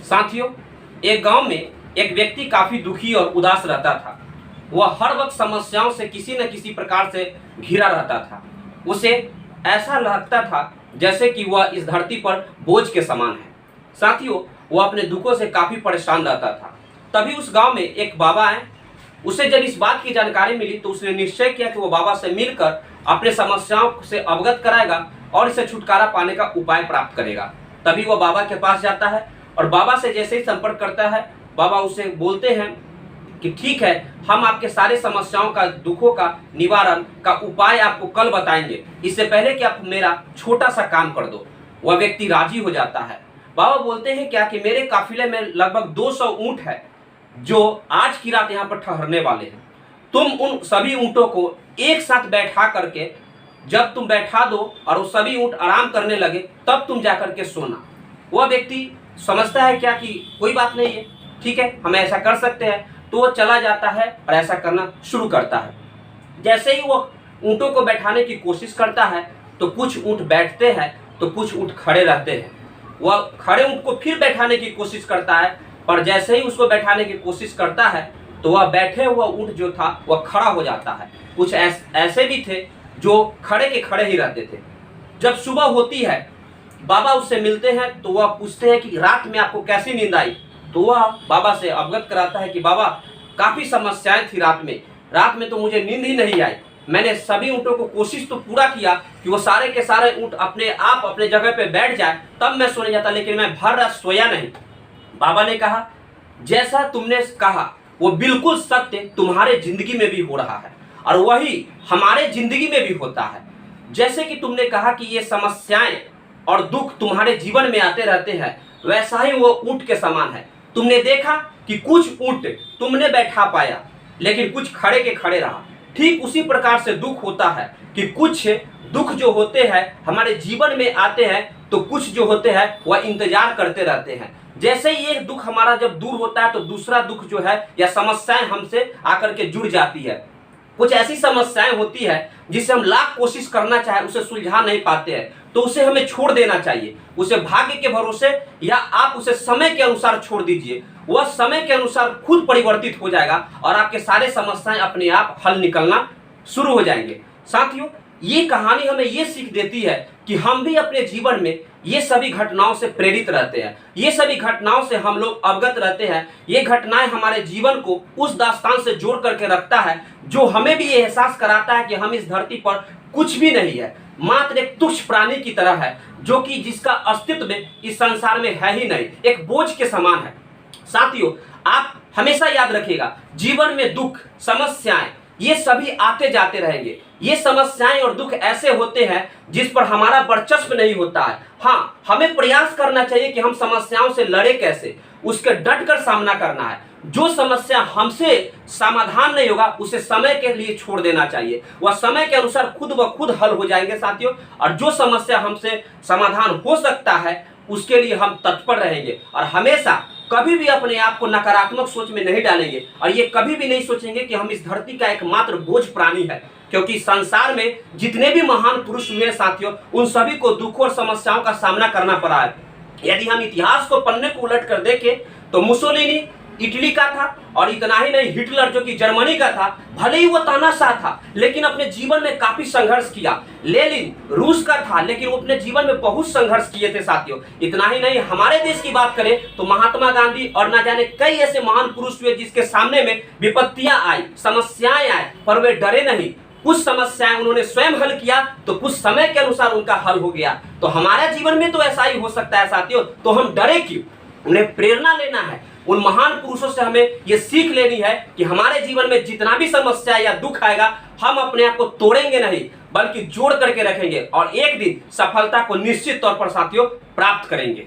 साथियों, एक गांव में एक व्यक्ति काफी दुखी और उदास रहता था। वह हर वक्त समस्याओं से किसी न किसी प्रकार से घिरा रहता था। उसे ऐसा लगता था जैसे कि वह इस धरती पर बोझ के समान है। साथियों, वह अपने दुखों से काफी परेशान रहता था। तभी उस गांव में एक बाबा आए। उसे जब इस बात की जानकारी मिली तो उसने निश्चय किया कि वो बाबा से मिलकर अपने समस्याओं से अवगत कराएगा और इसे छुटकारा पाने का उपाय प्राप्त करेगा। तभी वह बाबा के पास जाता है और बाबा से जैसे ही संपर्क करता है, बाबा उसे बोलते हैं कि ठीक है, हम आपके सारे समस्याओं का, दुखों का निवारण का उपाय आपको कल बताएंगे, इससे पहले कि आप मेरा छोटा सा काम कर दो। वह व्यक्ति राजी हो जाता है। बाबा बोलते हैं क्या कि मेरे काफिले में लगभग 200 ऊंट है जो आज की रात यहाँ पर ठहरने वाले हैं। तुम उन सभी ऊंटों को एक साथ बैठा करके, जब तुम बैठा दो और वो सभी ऊंट आराम करने लगे तब तुम जाकर के सोना। वह व्यक्ति समझता है क्या कि कोई बात नहीं है, ठीक है, हम ऐसा कर सकते हैं। तो वो चला जाता है और ऐसा करना शुरू करता है। जैसे ही वो ऊंटों को बैठाने की कोशिश करता है तो कुछ ऊंट बैठते हैं तो कुछ ऊंट खड़े रहते हैं। वह खड़े ऊंट को फिर बैठाने की कोशिश करता है, पर जैसे ही उसको बैठाने की कोशिश करता है तो वह बैठे हुआ ऊंट जो था वह खड़ा हो जाता है। कुछ ऐसे भी थे जो खड़े के खड़े ही रहते थे। जब सुबह होती है, बाबा उससे मिलते हैं तो वह पूछते हैं कि रात में आपको कैसी नींद आई। तो वह बाबा से अवगत कराता है कि बाबा, काफ़ी समस्याएं थी रात में तो मुझे नींद ही नहीं आई। मैंने सभी ऊँटों को कोशिश तो पूरा किया कि वो सारे के सारे ऊँट अपने आप अपने जगह पे बैठ जाए तब मैं सोने जाता, लेकिन मैं भर रात सोया नहीं। बाबा ने कहा, जैसा तुमने कहा वो बिल्कुल सत्य तुम्हारे जिंदगी में भी हो रहा है और वही हमारे जिंदगी में भी होता है। जैसे कि तुमने कहा कि ये समस्याएं और दुख तुम्हारे जीवन में आते रहते हैं, वैसा ही वो ऊंट के समान है। तुमने देखा कि कुछ ऊंट तुमने बैठा पाया लेकिन कुछ खड़े के खड़े रहा। ठीक उसी प्रकार से दुख होता है कि कुछ दुख जो होते हैं हमारे जीवन में आते हैं तो कुछ जो होते हैं वह इंतजार करते रहते हैं। जैसे ही एक दुख हमारा जब दूर होता है तो दूसरा दुख जो है या समस्याएं हमसे आकर के जुड़ जाती है। कुछ ऐसी समस्याएं होती है जिसे हम लाख कोशिश करना चाहे उसे सुलझा नहीं पाते हैं, तो उसे हमें छोड़ देना चाहिए। उसे भाग्य के भरोसे या आप उसे समय के अनुसार छोड़ दीजिए। वह समय के अनुसार खुद परिवर्तित हो जाएगा और आपके सारे समस्याएं अपने आप हल निकलना शुरू हो जाएंगे। साथियों, ये कहानी हमें ये सीख देती है कि हम भी अपने जीवन में ये सभी घटनाओं से प्रेरित रहते हैं। ये सभी घटनाओं से हम लोग अवगत रहते हैं। ये घटनाएं हमारे जीवन को उस दास्तान से जोड़ करके रखता है जो हमें भी ये एहसास कराता है कि हम इस धरती पर कुछ भी नहीं है, मात्र एक तुच्छ प्राणी की तरह है जो कि जिसका अस्तित्व इस संसार में है ही नहीं, एक बोझ के समान है। साथियों, आप हमेशा याद रखिएगा, जीवन में दुख, समस्याएं ये सभी आते जाते रहेंगे। ये समस्याएं और दुख ऐसे होते हैं जिस पर हमारा वर्चस्व नहीं होता है। हाँ, हमें प्रयास करना चाहिए कि हम समस्याओं से लड़े कैसे, उसके डट कर सामना करना है। जो समस्या हमसे समाधान नहीं होगा उसे समय के लिए छोड़ देना चाहिए। वह समय के अनुसार खुद ब खुद हल हो जाएंगे साथियों। और जो समस्या हमसे समाधान हो सकता है उसके लिए हम तत्पर रहेंगे और हमेशा कभी भी अपने आप को नकारात्मक सोच में नहीं डालेंगे और ये कभी भी नहीं सोचेंगे कि हम इस धरती का एकमात्र बोझ प्राणी है। क्योंकि संसार में जितने भी महान पुरुष हुए साथियों, उन सभी को दुखों और समस्याओं का सामना करना पड़ा है। यदि हम इतिहास को पन्ने को उलट कर देखें तो मुसोलिनी इटली का था और इतना ही नहीं, हिटलर जो कि जर्मनी का था, भले ही वो तानाशाह था लेकिन अपने जीवन में काफी संघर्ष किया। लेनिन रूस का था लेकिन वो अपने जीवन में बहुत संघर्ष किए थे साथियों। इतना ही नहीं, हमारे देश की बात करें तो महात्मा गांधी और ना जाने कई ऐसे महान पुरुष हुए जिसके सामने में विपत्तियां आई, समस्याएं आए, पर वे डरे नहीं। कुछ समस्याएं उन्होंने स्वयं हल किया तो कुछ समय के अनुसार उनका हल हो गया। तो हमारे जीवन में तो ऐसा ही हो सकता है साथियों। तो हम डरे क्यों? उन्हें प्रेरणा लेना है। उन महान पुरुषों से हमें ये सीख लेनी है कि हमारे जीवन में जितना भी समस्या या दुख आएगा हम अपने आप को तोड़ेंगे नहीं बल्कि जोड़ करके रखेंगे और एक दिन सफलता को निश्चित तौर पर साथियों प्राप्त करेंगे।